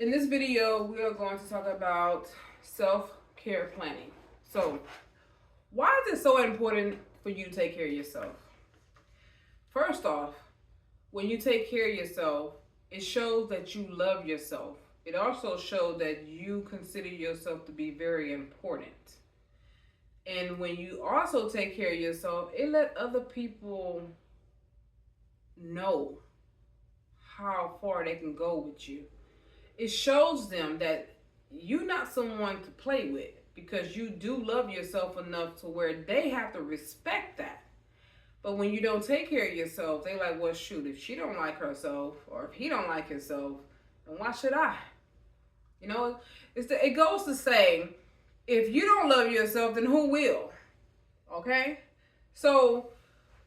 In this video, we are going to talk about self-care planning. So, why is it so important for you to take care of yourself? First off, when you take care of yourself, it shows that you love yourself. It also shows that you consider yourself to be very important. And when you also take care of yourself, it let other people know how far they can go with you. It shows them that you're not someone to play with, because you do love yourself enough to where they have to respect that. But when you don't take care of yourself, they like, well, shoot, if she don't like herself or if he don't like himself, then why should I? You know, it goes to say, if you don't love yourself, then who will? Okay? So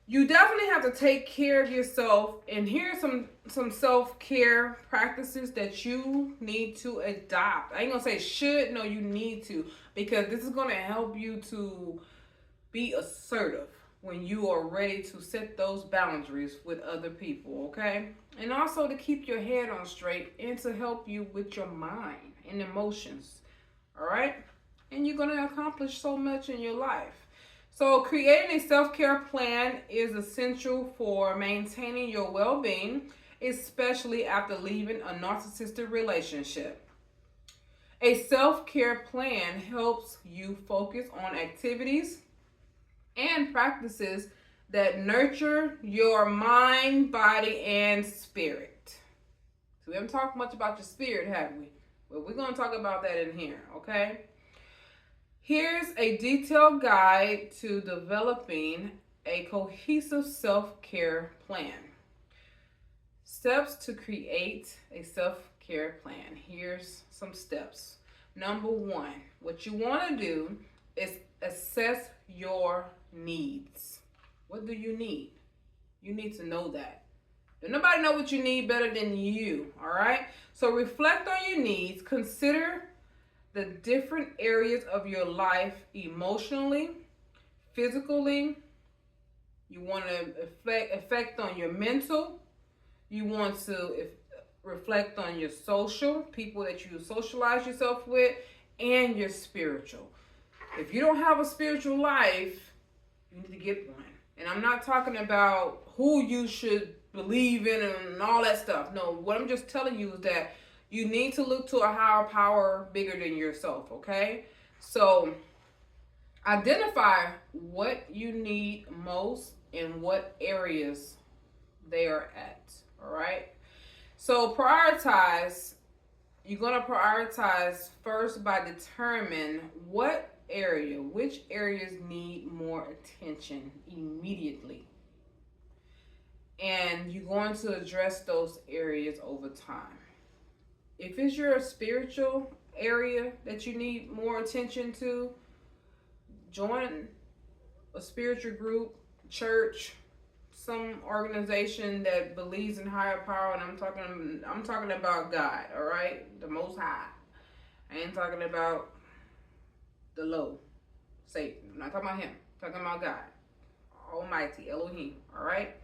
you definitely have to take care of yourself, and here's some self-care practices that you need to adopt. I ain't gonna say should, no, you need to, because this is gonna help you to be assertive when you are ready to set those boundaries with other people, okay? And also to keep your head on straight and to help you with your mind and emotions, all right? And you're gonna accomplish so much in your life. So creating a self-care plan is essential for maintaining your well-being, especially after leaving a narcissistic relationship. A self-care plan helps you focus on activities and practices that nurture your mind, body, and spirit. So we haven't talked much about your spirit, have we? Well, we're going to talk about that in here, okay? Here's a detailed guide to developing a cohesive self-care plan. Steps to create a self-care plan. Here's some steps. Number one, what you want to do is assess your needs. What do you need? You need to know that. Don't nobody know what you need better than you, all right? So reflect on your needs. Consider the different areas of your life emotionally, physically. You want to affect on your mental. You want to reflect on your social, people that you socialize yourself with, and your spiritual. If you don't have a spiritual life, you need to get one. And I'm not talking about who you should believe in and all that stuff. No, what I'm just telling you is that you need to look to a higher power bigger than yourself, okay? So identify what you need most and what areas they are at, all right? So prioritize. You're going to prioritize first by determining which areas need more attention immediately. And you're going to address those areas over time. If it's your spiritual area that you need more attention to, join a spiritual group, church, some organization that believes in higher power, and I'm talking about God, all right? The Most High. I ain't talking about the low, Satan. I'm not talking about him. I'm talking about God, Almighty, Elohim, all right?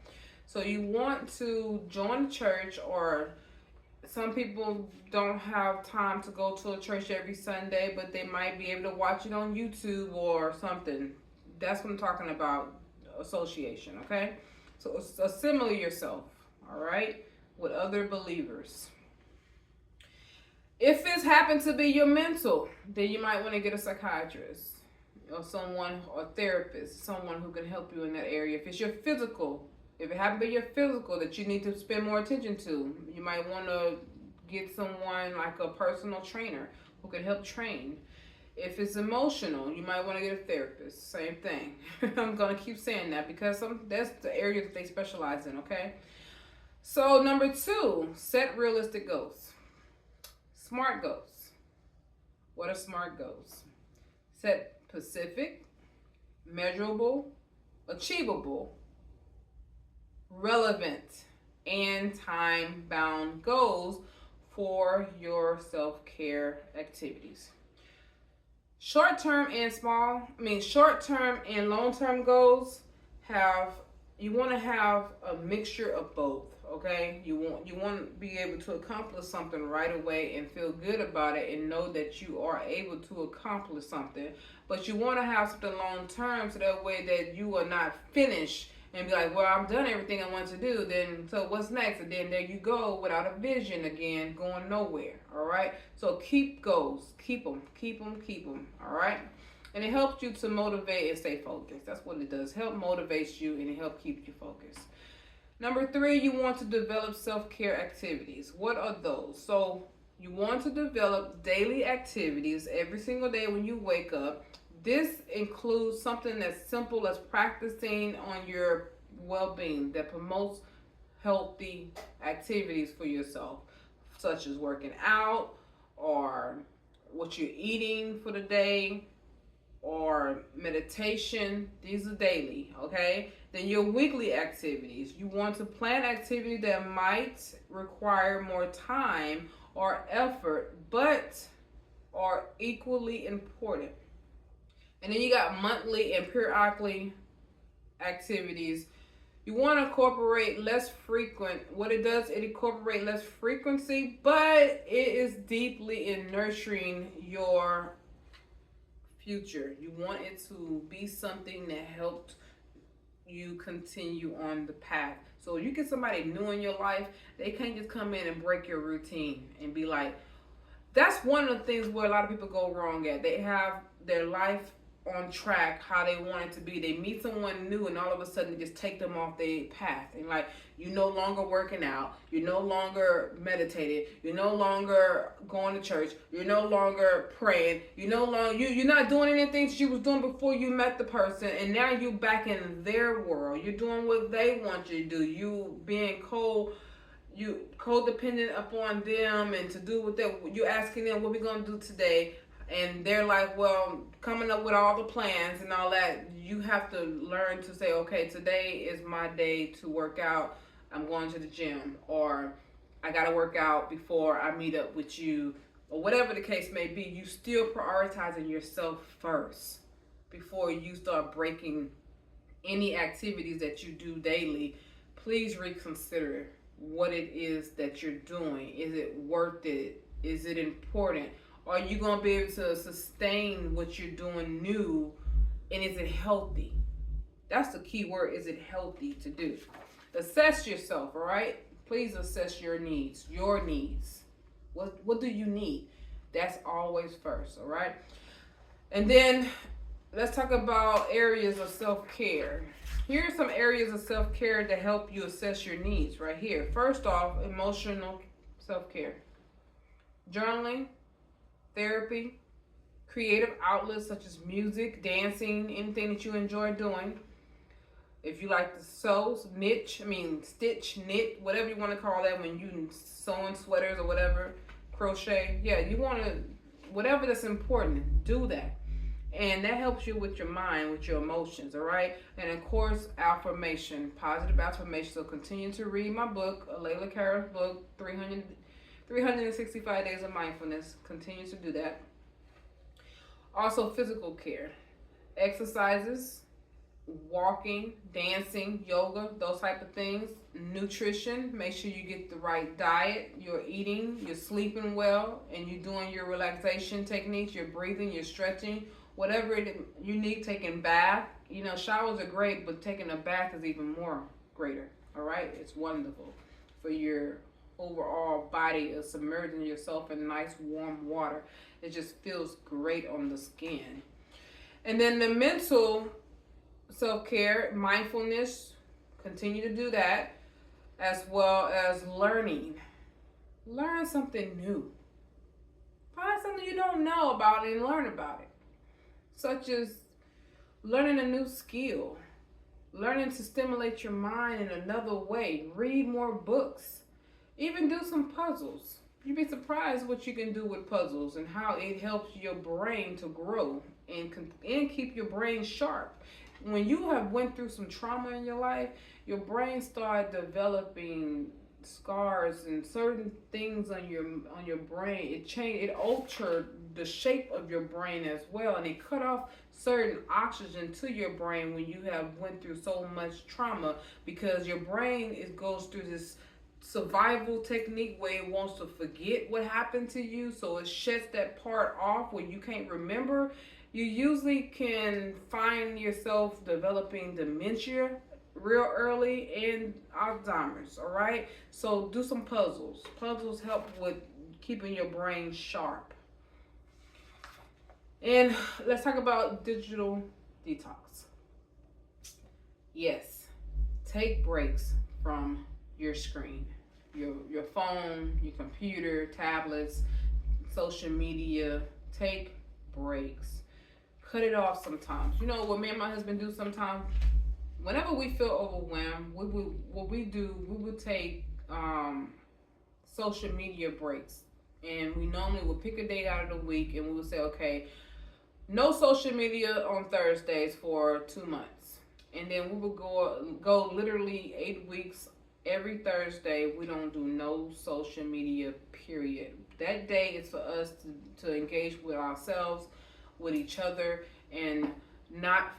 So you want to join a church, or some people don't have time to go to a church every Sunday, but they might be able to watch it on YouTube or something. That's what I'm talking about, association, okay? So assimilate yourself, all right, with other believers. If it's happened to be your mental, then you might want to get a psychiatrist or a therapist, someone who can help you in that area. If it's your physical, if it happened to be your physical that you need to spend more attention to, you might want to get someone like a personal trainer who can help train. If it's emotional, you might want to get a therapist. Same thing. I'm going to keep saying that because that's the area that they specialize in, okay? So number 2, set realistic goals. SMART goals. What are SMART goals? Set specific, measurable, achievable, relevant, and time-bound goals for your self-care activities. Short-term and long-term goals you want to have a mixture of both, Okay, you want to be able to accomplish something right away and feel good about it and know that you are able to accomplish something. But you want to have something long term, so that way that you are not finished and be like, well, I've done everything I want to do. Then so what's next? And then there you go without a vision again, going nowhere. All right. So keep goals, keep them, keep them, keep them. All right. And it helps you to motivate and stay focused. That's what it does. Help motivates you and it help keep you focused. Number 3, you want to develop self-care activities. What are those? So you want to develop daily activities every single day when you wake up. This includes something as simple as practicing on your well-being that promotes healthy activities for yourself, such as working out or what you're eating for the day, or meditation. These are daily, okay? Then your weekly activities. You want to plan activities that might require more time or effort, but are equally important. And then you got monthly and periodically activities. You want to incorporate less frequent. What it does, it incorporates less frequency, but it is deeply in nurturing your future. You want it to be something that helped you continue on the path. So you get somebody new in your life, they can't just come in and break your routine and be like, that's one of the things where a lot of people go wrong at. They have their life on track how they want it to be. They meet someone new and all of a sudden just take them off their path. And like, you're no longer working out, you're no longer meditating, you're no longer going to church, you're no longer praying, you're not doing anything that you was doing before you met the person, and now you back in their world. You're doing what they want you to do. You being codependent upon them and to do what you asking them, what we gonna do today. And they're like, well, coming up with all the plans and all that. You have to learn to say, okay, today is my day to work out. I'm going to the gym, or I got to work out before I meet up with you, or whatever the case may be. You still prioritizing yourself first before you start breaking any activities that you do daily. Please reconsider what it is that you're doing. Is it worth it? Is it important? Are you going to be able to sustain what you're doing new? And is it healthy? That's the key word. Is it healthy to do? Assess yourself, all right? Please assess your needs. Your needs. What do you need? That's always first, all right? And then let's talk about areas of self-care. Here are some areas of self-care to help you assess your needs right here. First off, emotional self-care. Journaling, therapy, creative outlets such as music, dancing, anything that you enjoy doing. If you like to sew, stitch, knit, whatever you want to call that when you sewing sweaters or whatever, crochet. Yeah, you want to, whatever that's important, do that. And that helps you with your mind, with your emotions, all right? And of course, affirmation, positive affirmation. So continue to read my book, Layla Kara's book, 365 Days of Mindfulness. Continue to do that. Also, physical care, exercises, walking, dancing, yoga, those type of things. Nutrition, make sure you get the right diet, you're eating, you're sleeping well, and you're doing your relaxation techniques, you're breathing, you're stretching, whatever you need. Taking bath, showers are great, but taking a bath is even more greater. All right, it's wonderful for your overall body. Is submerging yourself in nice warm water. It just feels great on the skin. And then the mental self-care, mindfulness, continue to do that, as well as learning. Learn something new. Find something you don't know about and learn about it. Such as learning a new skill, learning to stimulate your mind in another way, read more books, even do some puzzles. You'd be surprised what you can do with puzzles and how it helps your brain to grow and keep your brain sharp. When you have went through some trauma in your life, your brain started developing scars and certain things on your brain. It altered the shape of your brain as well, and it cut off certain oxygen to your brain when you have went through so much trauma, because your brain goes through this survival technique where it wants to forget what happened to you, so it shuts that part off where you can't remember. You usually can find yourself developing dementia real early and Alzheimer's, all right? So do some puzzles. Puzzles help with keeping your brain sharp. And let's talk about digital detox. Yes, take breaks from your screen, your phone, your computer, tablets, social media. Take breaks. Cut it off sometimes. You know what me and my husband do sometimes? Whenever we feel overwhelmed, we would take social media breaks, and we normally would pick a day out of the week, and we would say, okay, no social media on Thursdays for 2 months, and then we would go literally 8 weeks. Every Thursday, we don't do no social media. Period. That day is for us to engage with ourselves, with each other, and not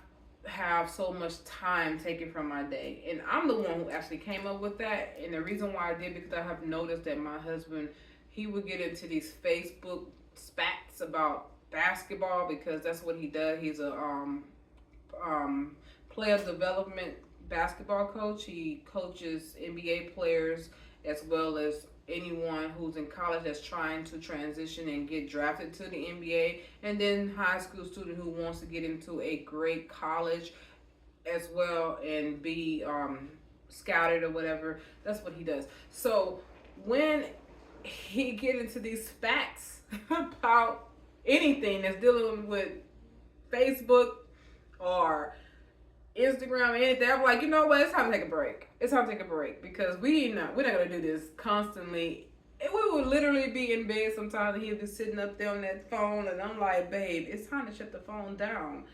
have so much time taken from my day. And I'm the one who actually came up with that. And the reason why I did, because I have noticed that my husband, he would get into these Facebook spats about basketball, because that's what he does. He's a player development basketball coach. He coaches NBA players as well as anyone who's in college that's trying to transition and get drafted to the NBA, and then high school student who wants to get into a great college as well and be scouted or whatever. That's what he does. So when he get into these facts about anything that's dealing with Facebook or Instagram, anything, I'm like, you know what? It's time to take a break. It's time to take a break, because we're not gonna do this constantly. And we would literally be in bed sometimes, and he'd be sitting up there on that phone, and I'm like, babe, it's time to shut the phone down,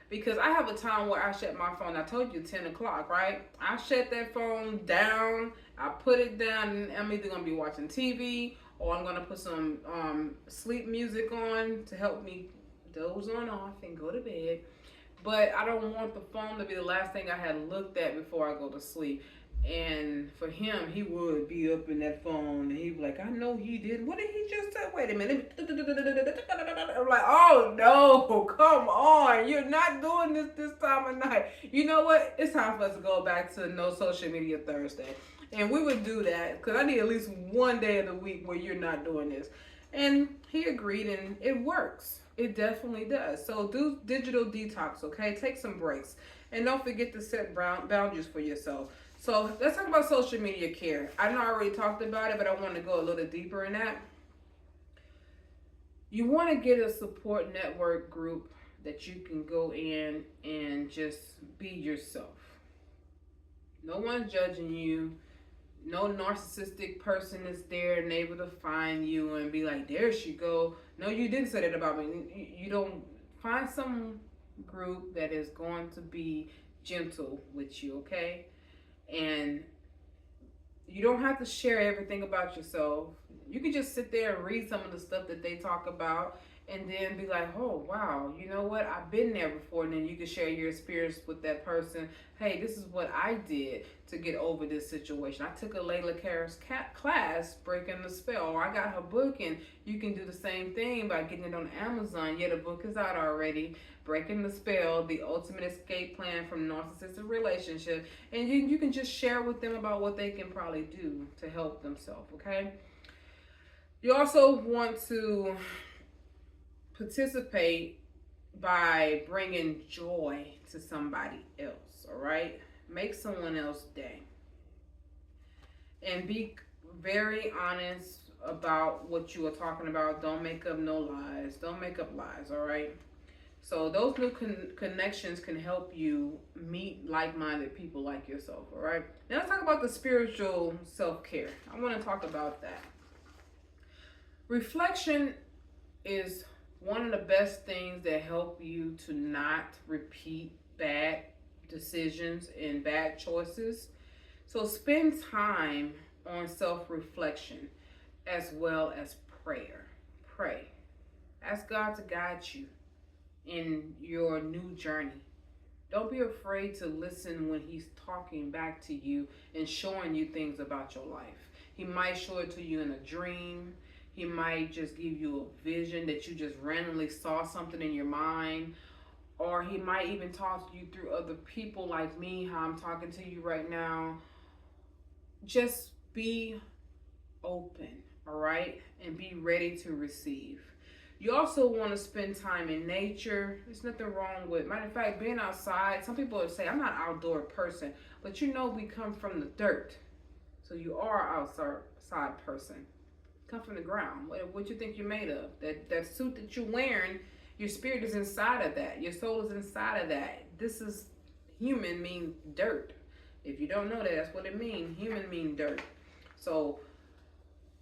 because I have a time where I shut my phone. I told you 10 o'clock, right? I shut that phone down. I put it down, and I'm either gonna be watching TV or I'm gonna put some sleep music on to help me doze on off and go to bed. But I don't want the phone to be the last thing I had looked at before I go to sleep. And for him, he would be up in that phone, and he'd be like, I know he did. What did he just say? Wait a minute. I'm like, oh no, come on. You're not doing this time of night. You know what? It's time for us to go back to no social media Thursday. And we would do that, because I need at least one day of the week where you're not doing this. And he agreed, and it works. It definitely does. So do digital detox, okay? Take some breaks. And don't forget to set boundaries for yourself. So let's talk about social media care. I know I already talked about it, but I want to go a little deeper in that. You want to get a support network group that you can go in and just be yourself. No one's judging you. No narcissistic person is there and able to find you and be like, there she go. No, you didn't say that about me. You don't. Find some group that is going to be gentle with you, okay? And you don't have to share everything about yourself. You can just sit there and read some of the stuff that they talk about, and then be like, oh, wow, you know what? I've been there before. And then you can share your experience with that person. Hey, this is what I did to get over this situation. I took a Layla Kara's class, Breaking the Spell. Or I got her book, and you can do the same thing by getting it on Amazon. Yeah, the book is out already. Breaking the Spell, The Ultimate Escape Plan from Narcissistic Relationship. And you can just share with them about what they can probably do to help themselves, okay? You also want to participate by bringing joy to somebody else, all right? Make someone else's day. And be very honest about what you are talking about. Don't make up no lies. Don't make up lies, all right? So those new connections can help you meet like-minded people like yourself, all right? Now let's talk about the spiritual self-care. I want to talk about that. Reflection is one of the best things that help you to not repeat bad decisions and bad choices. So spend time on self-reflection as well as prayer. Pray. Ask God to guide you in your new journey. Don't be afraid to listen when he's talking back to you and showing you things about your life. He might show it to you in a dream. He might just give you a vision that you just randomly saw something in your mind. Or he might even talk to you through other people like me, how I'm talking to you right now. Just be open, all right? And be ready to receive. You also want to spend time in nature. There's nothing wrong with, matter of fact, being outside. Some people would say, I'm not an outdoor person, but you know we come from the dirt. So you are an outside person. Come from the ground. What you think you're made of? That suit that you're wearing, your spirit is inside of that. Your soul is inside of that. This is human means dirt. If you don't know that, that's what it means. Human means dirt. So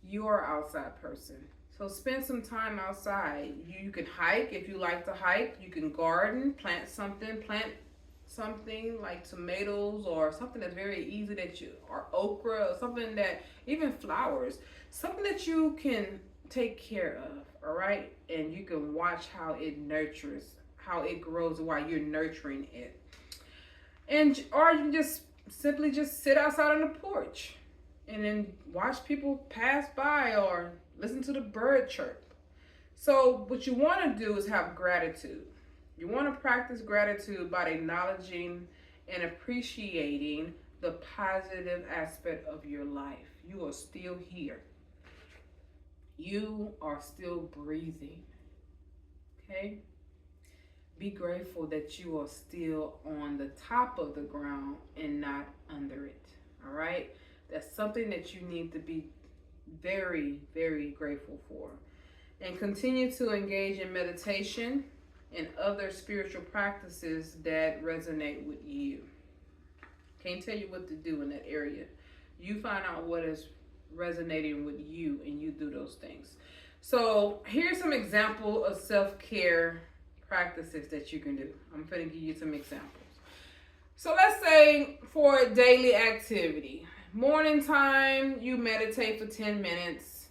you are an outside person. So spend some time outside. You can hike if you like to hike. You can garden, plant something like tomatoes or something that's very easy or okra or something that, even flowers, something that you can take care of, all right? And you can watch how it nurtures, how it grows while you're nurturing it. Or you can just simply just sit outside on the porch and then watch people pass by or listen to the bird chirp. So what you want to do is have gratitude. You want to practice gratitude by acknowledging and appreciating the positive aspect of your life. You are still here. You are still breathing. Okay? Be grateful that you are still on the top of the ground and not under it. All right? That's something that you need to be very, very grateful for. And continue to engage in meditation and other spiritual practices that resonate with you. Can't tell you what to do in that area. You find out what is resonating with you and you do those things. So here's some example of self-care practices that you can do. I'm going to give you some examples. So let's say for a daily activity, morning time, you meditate for 10 minutes,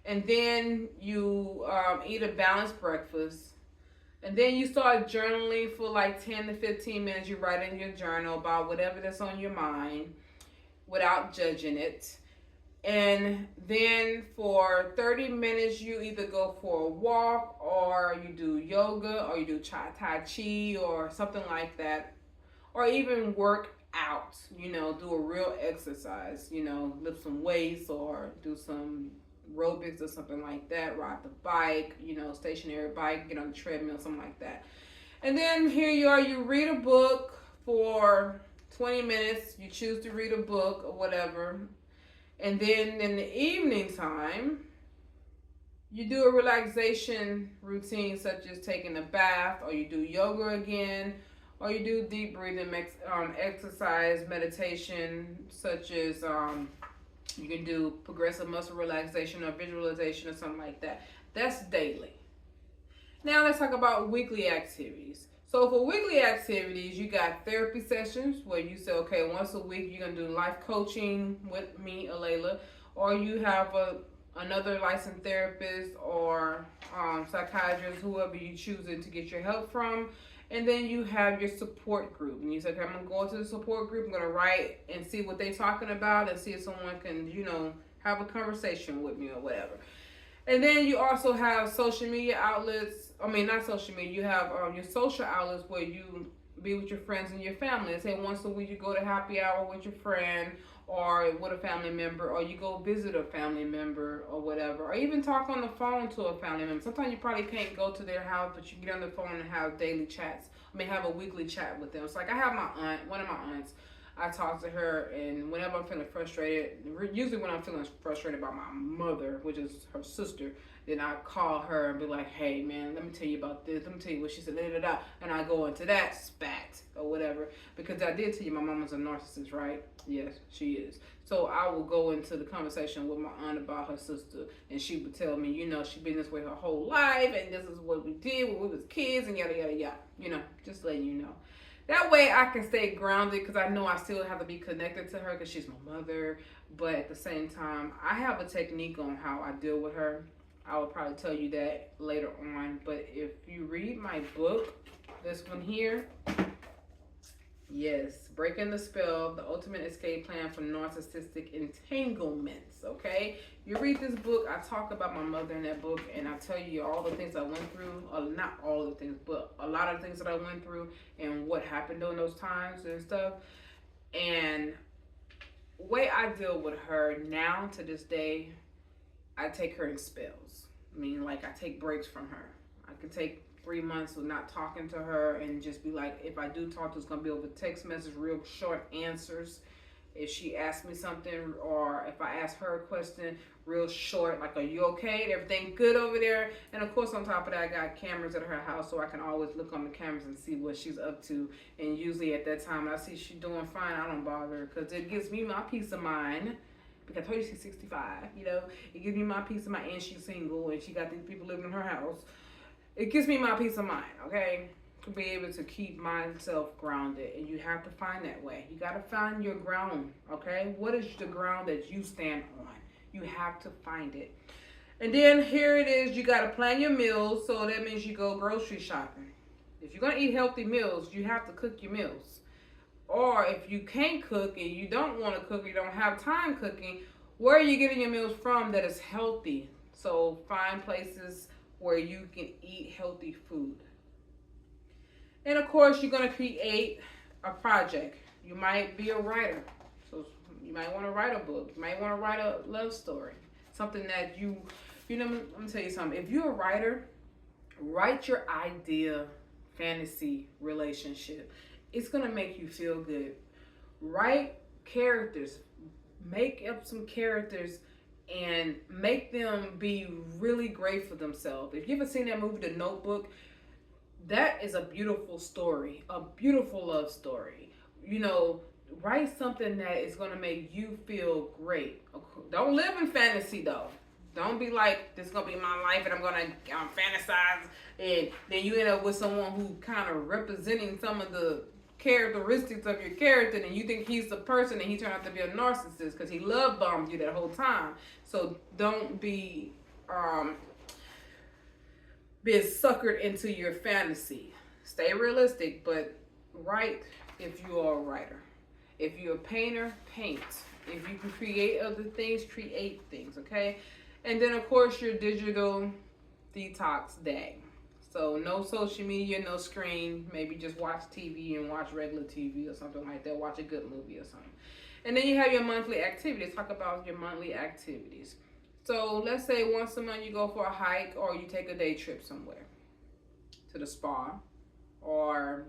and then you eat a balanced breakfast, and then you start journaling for like 10 to 15 minutes. You write in your journal about whatever that's on your mind without judging it. And then for 30 minutes, you either go for a walk or you do yoga or you do Tai Chi or something like that. Or even work out, do a real exercise, lift some weights or do some aerobics or something like that, ride the bike, stationary bike, get on the treadmill, something like that. And then here you are, you read a book for 20 minutes, you choose to read a book or whatever. And then in the evening time, you do a relaxation routine such as taking a bath, or you do yoga again, or you do deep breathing exercise, meditation, such as you can do progressive muscle relaxation or visualization or something like that. That's daily. Now let's talk about weekly activities. So for weekly activities, you got therapy sessions where you say, okay, once a week you're going to do life coaching with me, Alayla, or you have another licensed therapist or psychiatrist, whoever you choosing to get your help from. And then you have your support group. And you say, okay, I'm going to go into the support group. I'm going to write and see what they're talking about and see if someone can, have a conversation with me or whatever. And then you also have social media outlets. I mean, not social media. You have your social outlets where you be with your friends and your family. Say once a week you go to happy hour with your friend or with a family member, or you go visit a family member or whatever, or even talk on the phone to a family member. Sometimes you probably can't go to their house, but you get on the phone and have daily chats. Have a weekly chat with them. It's like I have my aunt, one of my aunts. I talk to her, and whenever I'm feeling frustrated, usually when I'm feeling frustrated about my mother, which is her sister, then I call her and be like, hey, man, let me tell you about this. Let me tell you what she said, and I go into that spat or whatever. Because I did tell you my mama's a narcissist, right? Yes, she is. So I will go into the conversation with my aunt about her sister, and she would tell me, she been this way her whole life, and this is what we did when we was kids, and yada, yada, yada. Just letting you know. That way I can stay grounded because I know I still have to be connected to her because she's my mother. But at the same time, I have a technique on how I deal with her. I will probably tell you that later on. But if you read my book, this one here, Yes, breaking the spell, the ultimate escape plan from narcissistic entanglements. Okay, you read this book. I talk about my mother in that book, and I tell you all the things I went through. Not all the things, but a lot of the things that I went through and what happened during those times and stuff. And way I deal with her now to this day, I take her in spells. I mean, like, I take breaks from her. I can take 3 months of not talking to her and just be like, if I do talk to her, it's gonna be over text message, real short answers. If she asks me something, or if I ask her a question, real short, like, are you okay? Everything good over there? And of course, on top of that, I got cameras at her house, so I can always look on the cameras and see what she's up to. And usually at that time, I see she's doing fine. I don't bother her because it gives me my peace of mind. Because I told you she's 65, you know, it gives me my peace of mind, and she's single, and she got these people living in her house. It gives me my peace of mind, okay, to be able to keep myself grounded. And you have to find that way. You got to find your ground, okay? What is the ground that you stand on? You have to find it. And then here it is. You got to plan your meals, so that means you go grocery shopping. If you're going to eat healthy meals, you have to cook your meals. Or if you can't cook and you don't want to cook, you don't have time cooking, where are you getting your meals from that is healthy? So find places where you can eat healthy food. And of course, you're going to create a project. You might be a writer. So you might want to write a book. You might want to write a love story. Something that you know, let me tell you something. If you're a writer, write your idea, fantasy relationship. It's going to make you feel good. Write characters. Make up some characters and make them be really great for themselves. If you ever seen that movie, The Notebook, that is a beautiful story, a beautiful love story. You know, write something that is going to make you feel great. Don't live in fantasy, though. Don't be like, this is going to be my life and I'm going to fantasize. And then you end up with someone who kind of representing some of the characteristics of your character, and you think he's the person, and he turned out to be a narcissist because he love bombed you that whole time. So don't be being suckered into your fantasy. Stay realistic, but write if you are a writer. If you're a painter, paint. If you can create other things, create things, okay? And then, of course, your digital detox day. So no social media, no screen. Maybe just watch TV and watch regular TV or something like that. Watch a good movie or something. And then you have your monthly activities. Talk about your monthly activities. So let's say once a month you go for a hike, or you take a day trip somewhere to the spa, or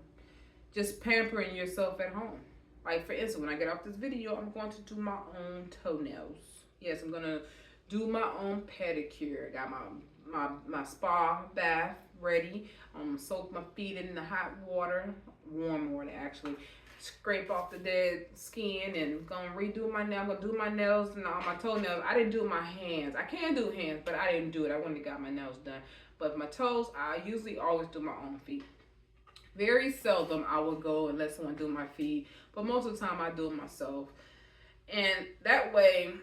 just pampering yourself at home. Like, for instance, when I get off this video, I'm going to do my own toenails. Yes, I'm going to do my own pedicure. Got my spa bath ready. Soak my feet in the hot water, warm water actually. Scrape off the dead skin and gonna redo my nails. I'm gonna do my nails and all my toenails. I didn't do my hands. I can do hands, but I didn't do it. I went and got my nails done. But my toes, I usually always do my own feet. Very seldom I will go and let someone do my feet, but most of the time I do it myself. And that way,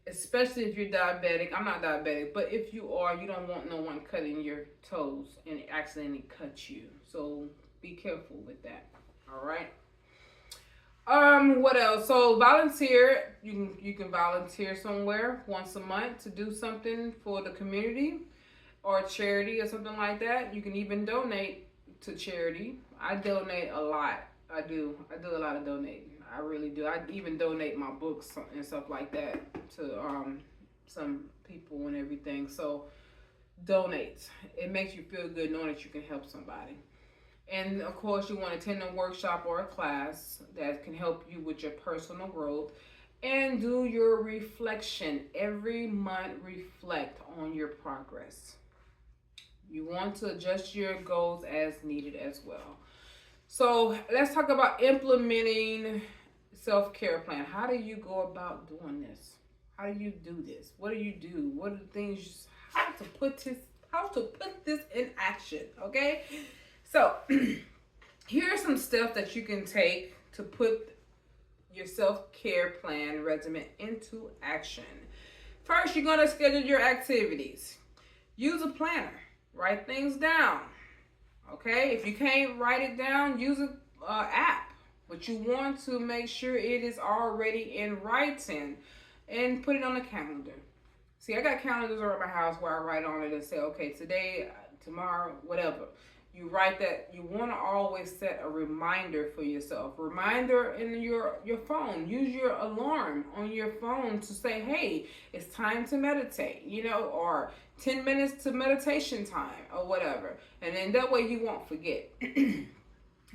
especially if you're diabetic, I'm not diabetic, but if you are, you don't want no one cutting your toes and accidentally cut you. So be careful with that. All right. What else? So volunteer. You can volunteer somewhere once a month to do something for the community or charity or something like that. You can even donate to charity. I donate a lot. I do a lot of donating. I really do. I even donate my books and stuff like that to some people and everything. So donate. It makes you feel good knowing that you can help somebody. And of course, you want to attend a workshop or a class that can help you with your personal growth. And do your reflection. Every month, reflect on your progress. You want to adjust your goals as needed as well. So let's talk about implementing self-care plan. How do you go about doing this? How do you do this? What do you do? What are the things, how to put this in action, okay? So here are some steps that you can take to put your self-care plan regimen into action. First, you're going to schedule your activities. Use a planner. Write things down. Okay? If you can't write it down, use an app. But you want to make sure it is already in writing and put it on the calendar. See, I got calendars around my house where I write on it and say, okay, today, tomorrow, whatever. You write that. You want to always set a reminder for yourself. Reminder in your phone. Use your alarm on your phone to say, hey, it's time to meditate, or 10 minutes to meditation time or whatever. And then that way you won't forget.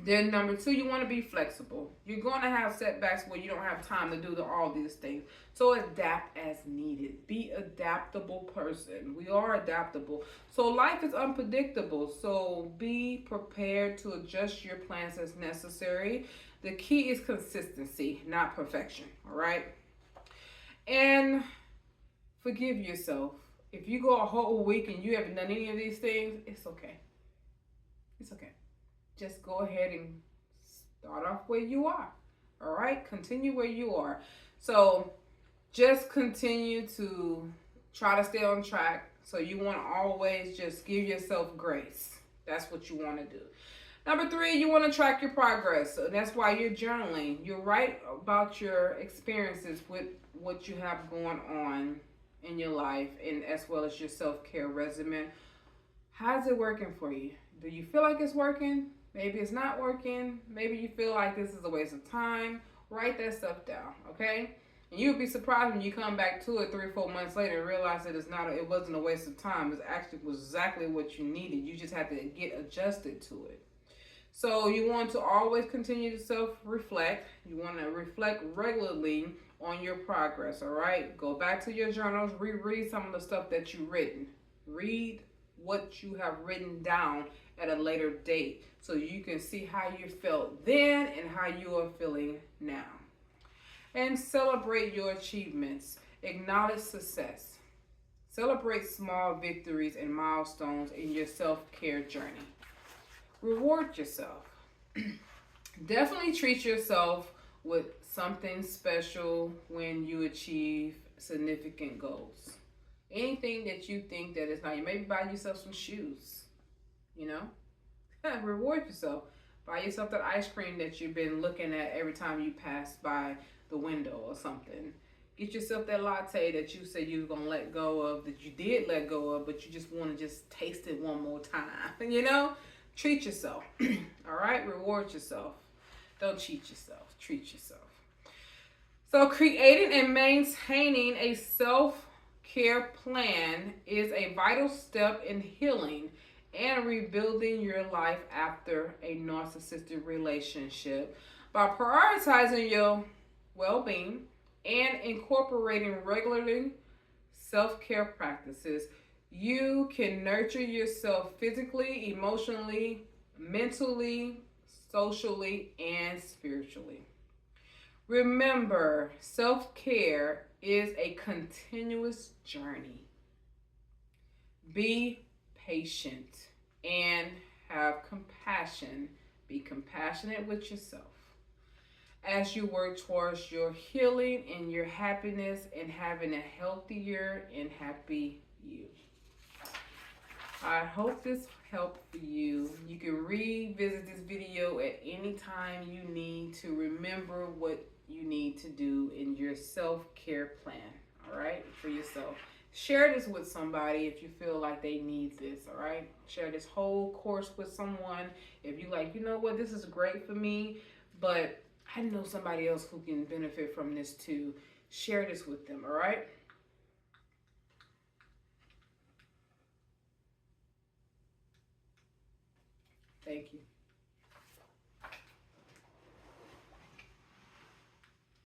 Then number 2, you want to be flexible. You're going to have setbacks where you don't have time to do all these things. So adapt as needed. Be adaptable person. We are adaptable. So life is unpredictable. So be prepared to adjust your plans as necessary. The key is consistency, not perfection. All right? And forgive yourself. If you go a whole week and you haven't done any of these things, it's okay. It's okay. Just go ahead and start off where you are. All right? Continue where you are. So just continue to try to stay on track. So you want to always just give yourself grace. That's what you want to do. Number 3, you want to track your progress. So that's why you're journaling. You write about your experiences with what you have going on in your life, and as well as your self-care regimen. How's it working for you? Do you feel like it's working? Maybe it's not working. Maybe you feel like this is a waste of time. Write that stuff down, okay? And you'll be surprised when you come back to it 3 or 4 months later and realize that it wasn't a waste of time. It actually was exactly what you needed. You just had to get adjusted to it. So you want to always continue to self-reflect. You want to reflect regularly on your progress, all right? Go back to your journals. Reread some of the stuff that you've written. Read what you have written down at a later date so you can see how you felt then and how you are feeling now. And celebrate your achievements. Acknowledge success. Celebrate small victories and milestones in your self-care journey. Reward yourself. Definitely treat yourself with something special when you achieve significant goals. Anything that you think that is not, you maybe buy yourself some shoes, Reward yourself. Buy yourself that ice cream that you've been looking at every time you pass by the window or something. Get yourself that latte that you said you were going to let go of, that you did let go of, but you just want to just taste it one more time, Treat yourself. All right? Reward yourself. Don't cheat yourself. Treat yourself. So creating and maintaining a self-care plan is a vital step in healing and rebuilding your life after a narcissistic relationship. By prioritizing your well-being and incorporating regularly self-care practices, you can nurture yourself physically, emotionally, mentally, socially, and spiritually. Remember, self-care is a continuous journey. Be patient and have compassion. Be compassionate with yourself as you work towards your healing and your happiness and having a healthier and happy you. I hope this helped for you. You can revisit this video at any time you need to remember what you need to do in your self-care plan, all right, for yourself. Share this with somebody if you feel like they need this, all right? Share this whole course with someone. If you like, this is great for me, but I know somebody else who can benefit from this too. Share this with them, all right? Thank you.